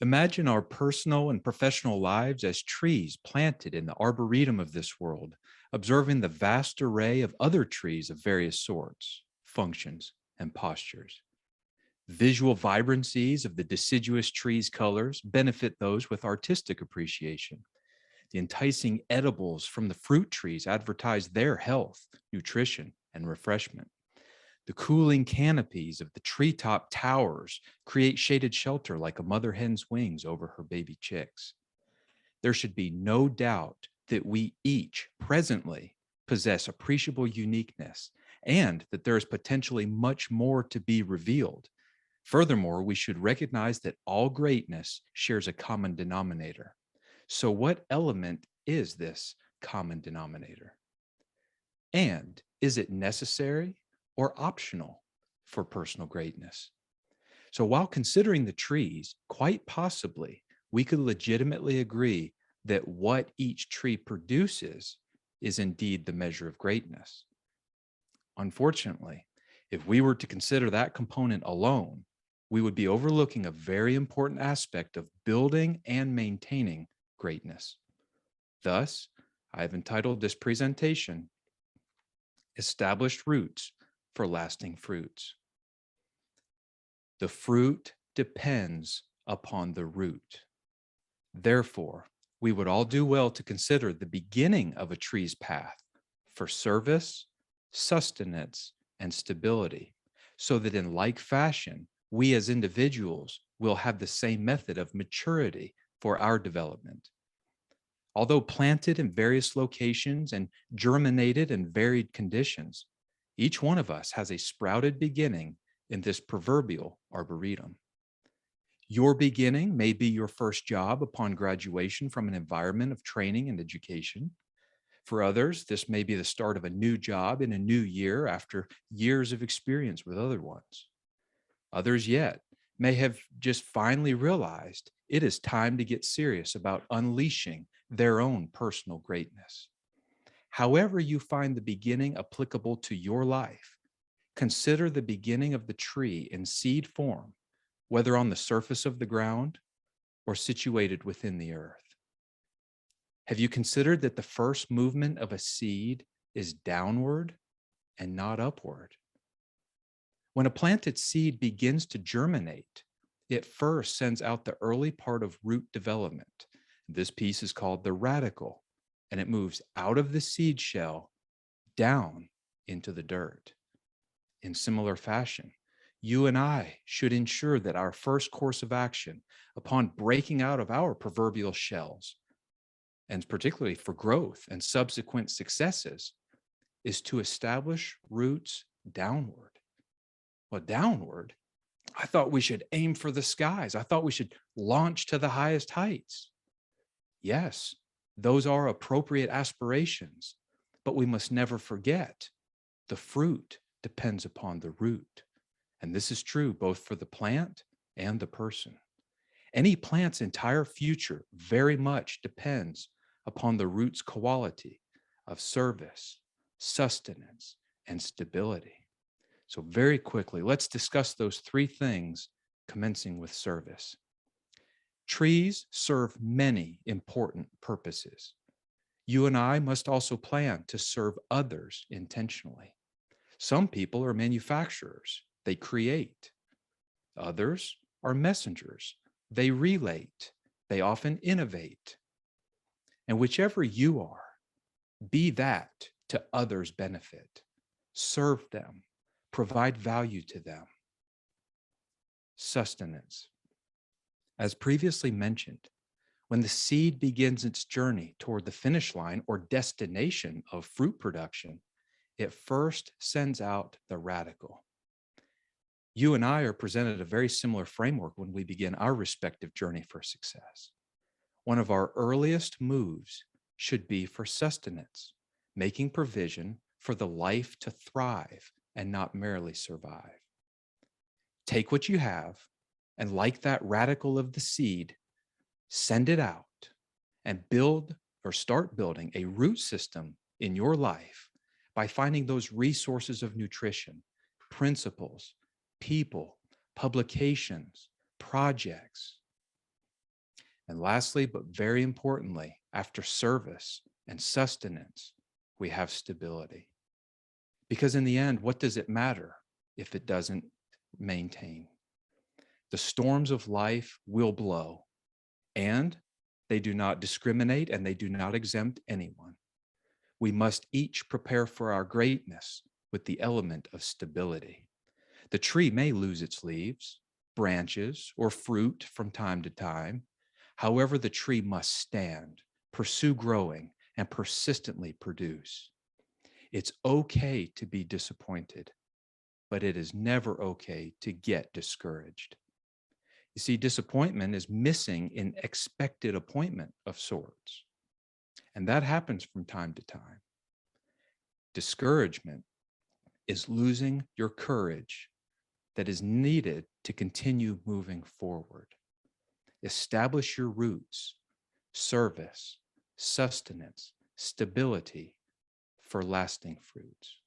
Imagine our personal and professional lives as trees planted in the arboretum of this world, observing the vast array of other trees of various sorts, functions, and postures. Visual vibrancies of the deciduous tree's colors benefit those with artistic appreciation. The enticing edibles from the fruit trees advertise their health, nutrition, and refreshment. The cooling canopies of the treetop towers create shaded shelter like a mother hen's wings over her baby chicks. There should be no doubt that we each presently possess appreciable uniqueness and that there is potentially much more to be revealed. Furthermore, we should recognize that all greatness shares a common denominator. So, what element is this common denominator? And is it necessary or optional for personal greatness? So, while considering the trees, quite possibly we could legitimately agree that what each tree produces is indeed the measure of greatness. Unfortunately, if we were to consider that component alone, we would be overlooking a very important aspect of building and maintaining greatness. Thus, I have entitled this presentation, Established Roots for Lasting Fruits. The fruit depends upon the root. Therefore, we would all do well to consider the beginning of a tree's path for service, sustenance, and stability, so that in like fashion, we as individuals will have the same method of maturity for our development. Although planted in various locations and germinated in varied conditions, each one of us has a sprouted beginning in this proverbial arboretum. Your beginning may be your first job upon graduation from an environment of training and education. For others, this may be the start of a new job in a new year after years of experience with other ones. Others yet may have just finally realized it is time to get serious about unleashing their own personal greatness. However you find the beginning applicable to your life, consider the beginning of the tree in seed form, whether on the surface of the ground or situated within the earth. Have you considered that the first movement of a seed is downward and not upward? When a planted seed begins to germinate, it first sends out the early part of root development. This piece is called the radicle, and it moves out of the seed shell down into the dirt. In similar fashion, you and I should ensure that our first course of action upon breaking out of our proverbial shells, and particularly for growth and subsequent successes, is to establish roots downward. Well, downward, I thought we should aim for the skies. I thought we should launch to the highest heights. Yes, those are appropriate aspirations, but we must never forget the fruit depends upon the root. And this is true both for the plant and the person. Any plant's entire future very much depends upon the root's quality of service, sustenance, and stability. So very quickly, let's discuss those three things, commencing with service. Trees serve many important purposes. You and I must also plan to serve others intentionally. Some people are manufacturers. They create. Others are messengers. They relate. They often innovate. And whichever you are, be that to others' benefit. Serve them. Provide value to them. Sustenance. As previously mentioned, when the seed begins its journey toward the finish line or destination of fruit production, it first sends out the radicle. You and I are presented a very similar framework when we begin our respective journey for success. One of our earliest moves should be for sustenance, making provision for the life to thrive and not merely survive. Take what you have, and like that radicle of the seed, send it out and build or start building a root system in your life by finding those resources of nutrition, principles, people, publications, projects. And lastly, but very importantly, after service and sustenance, we have stability. Because in the end, what does it matter if it doesn't maintain? The storms of life will blow, and they do not discriminate and they do not exempt anyone. We must each prepare for our greatness with the element of stability. The tree may lose its leaves, branches, or fruit from time to time. However, the tree must stand, pursue growing, and persistently produce. It's okay to be disappointed, but it is never okay to get discouraged. You see, disappointment is missing an expected appointment of sorts, and that happens from time to time. Discouragement is losing your courage that is needed to continue moving forward. Establish your roots, service, sustenance, stability for lasting fruits.